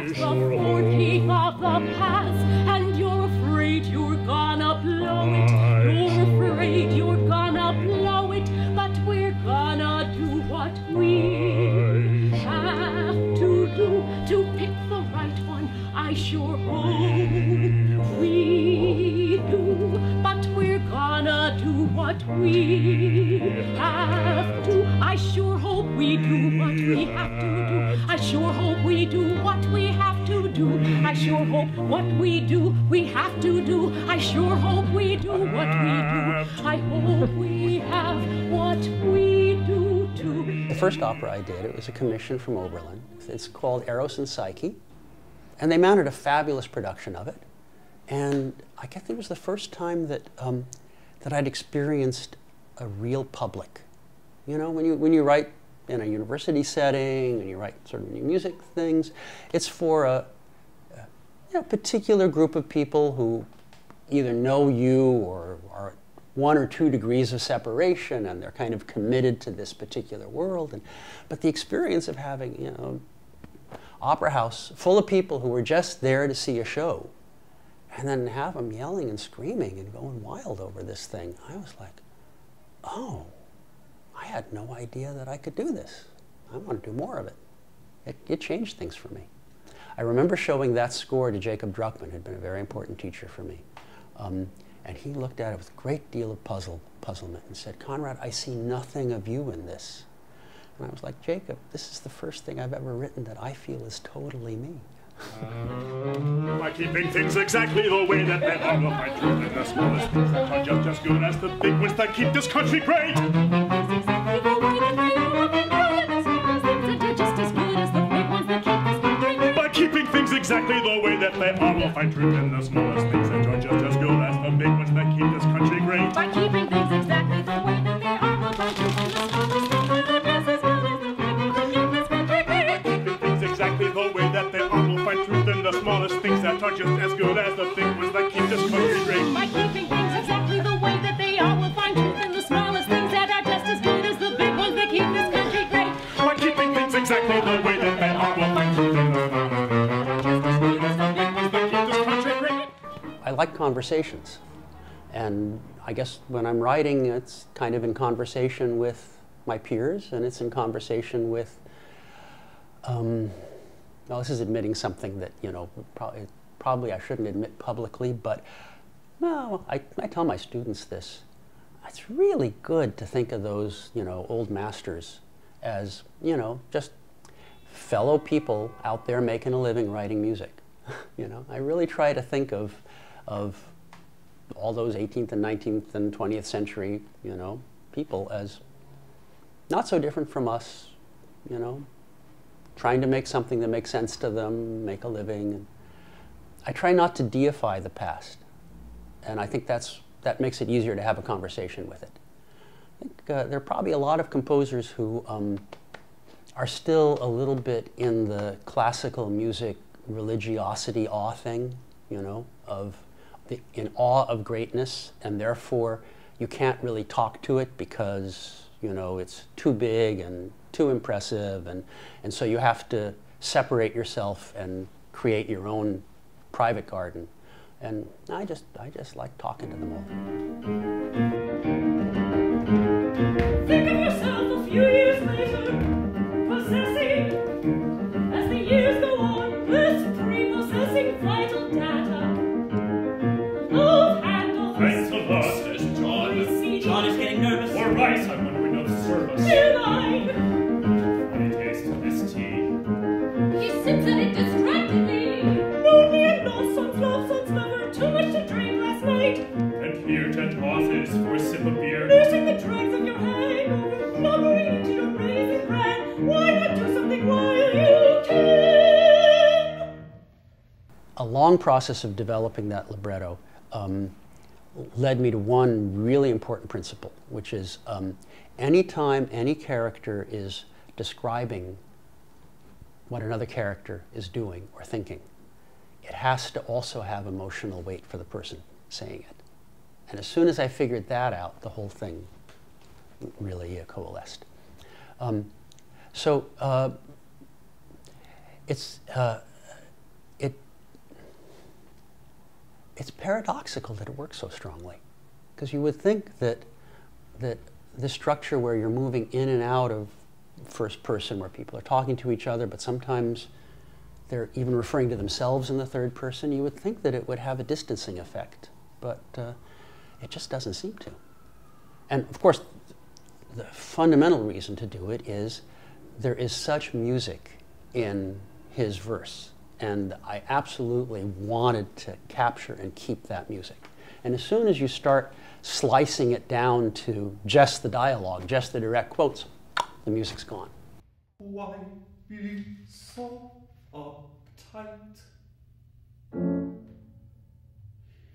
the forky of the paths, and you're afraid you're gonna blow it. You're afraid you're gonna blow it, but we're gonna do what we have to do to pick the right one. I sure hope we do, but we're gonna do what we have to. I sure hope we do what we have to do. I sure hope we do what we have to do. I sure hope what we do, we have to do. I sure hope we do what we do. I hope we have what we do too. The first opera I did, it was a commission from Oberlin. It's called Eros and Psyche. And they mounted a fabulous production of it. And I guess it was the first time that, that I'd experienced a real public. You know, when you write in a university setting and you write sort of new music things, it's for a particular group of people who either know you or are 1 or 2 degrees of separation, and they're kind of committed to this particular world. But the experience of having, you know, opera house full of people who were just there to see a show, and then have them yelling and screaming and going wild over this thing, I was like, oh, I had no idea that I could do this. I want to do more of it. It changed things for me. I remember showing that score to Jacob Druckmann, who'd been a very important teacher for me. And he looked at it with a great deal of puzzlement and said, Conrad, I see nothing of you in this. And I was like, Jacob, this is the first thing I've ever written that I feel is totally me. By keeping things exactly the way that they are, we'll find truth in the smallest things that are just as good as the big ones that keep this country great. By keeping things exactly the way that they are, we'll find truth in the smallest things that are just as good as the big ones that keep this country great. By keeping things exactly the way that they are, we'll find truth in the smallest things that are just as good as the big ones that keep this country great. Keeping things exactly the way that they are, we'll find truth in the smallest things that are just as good as the big ones that keep this country great. By keeping things exactly the way that they are, we'll find truth in the smallest things that are just as good as the big ones that keep this country great. By keeping things exactly the way that they are, we'll find truth in the smallest things that are just as good as the big ones that keep this country great. I like conversations. And I guess when I'm writing, it's kind of in conversation with my peers, and it's in conversation with, well, this is admitting something that, you know, probably I shouldn't admit publicly, but no, I tell my students this. It's really good to think of those, you know, old masters as, you know, just fellow people out there making a living writing music. You know, I really try to think of all those 18th and 19th and 20th century, you know, people as not so different from us, you know, trying to make something that makes sense to them, make a living. I try not to deify the past, and I think that makes it easier to have a conversation with it. I think there are probably a lot of composers who are still a little bit in the classical music religiosity awe thing, you know, in awe of greatness, and therefore you can't really talk to it because, you know, it's too big and too impressive, and so you have to separate yourself and create your own private garden. And I just like talking to them all. Think of yourself a few years later, processing, as the years go on, this pre-processing vital data. Thanks a lot, there's John. John is getting nervous. Or rice, I'm wondering of service. Delight. Funny taste of this tea. He sips at it distractedly. Lonely and lost, son's love, son's lover, too much to drink last night. And here 10 tosses for a sip of beer. Nursing the dregs of your hangover, blubbering into your raisin bran. Why not do something while you can? A long process of developing that libretto led me to one really important principle, which is anytime any character is describing what another character is doing or thinking, it has to also have emotional weight for the person saying it. And as soon as I figured that out, the whole thing really coalesced. it's paradoxical that it works so strongly. Because you would think that the structure where you're moving in and out of first person, where people are talking to each other, but sometimes they're even referring to themselves in the third person, you would think that it would have a distancing effect, but it just doesn't seem to. And of course, the fundamental reason to do it is there is such music in his verse, and I absolutely wanted to capture and keep that music. And as soon as you start slicing it down to just the dialogue, just the direct quotes, the music's gone. Why be so uptight?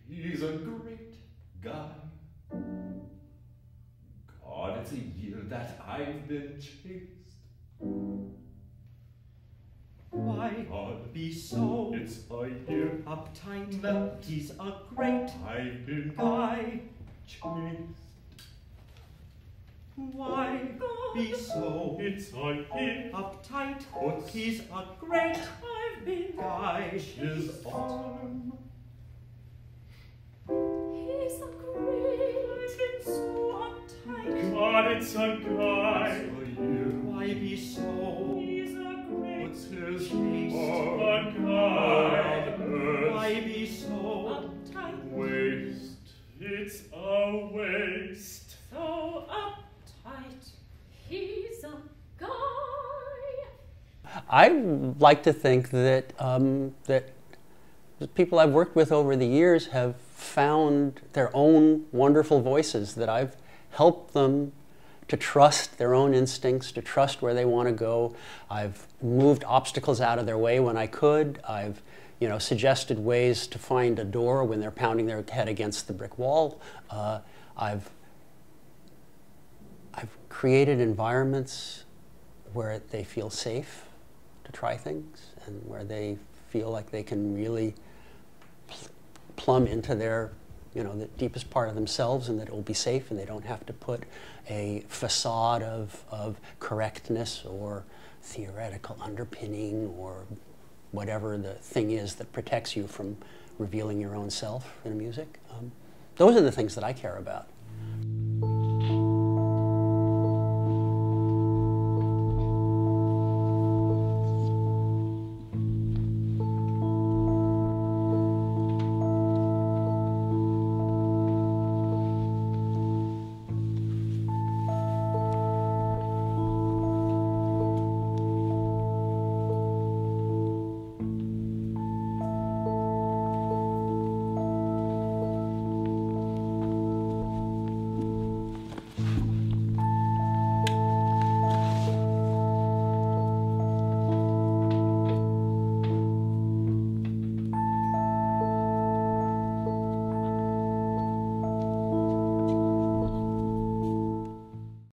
He's a great guy. God, it's a year that I've been chased. Why be so It's a year uptight? That he's a great I've been guy. chased. Why be so It's a year uptight? He's a great I've been guy. his arm. He's a great, so uptight. God, it's a guy. A year. Why be so He's a great, What's his chased? a guy? Why be so uptight. Waste. It's a waste. So uptight. He's a guy. I like to think that that the people I've worked with over the years have found their own wonderful voices, that I've helped them to trust their own instincts, to trust where they want to go. I've moved obstacles out of their way when I could. I've suggested ways to find a door when they're pounding their head against the brick wall. I've created environments where they feel safe to try things, and where they feel like they can really plumb into their, the deepest part of themselves, and that it will be safe, and they don't have to put a facade of correctness or theoretical underpinning or whatever the thing is that protects you from revealing your own self in music. Those are the things that I care about.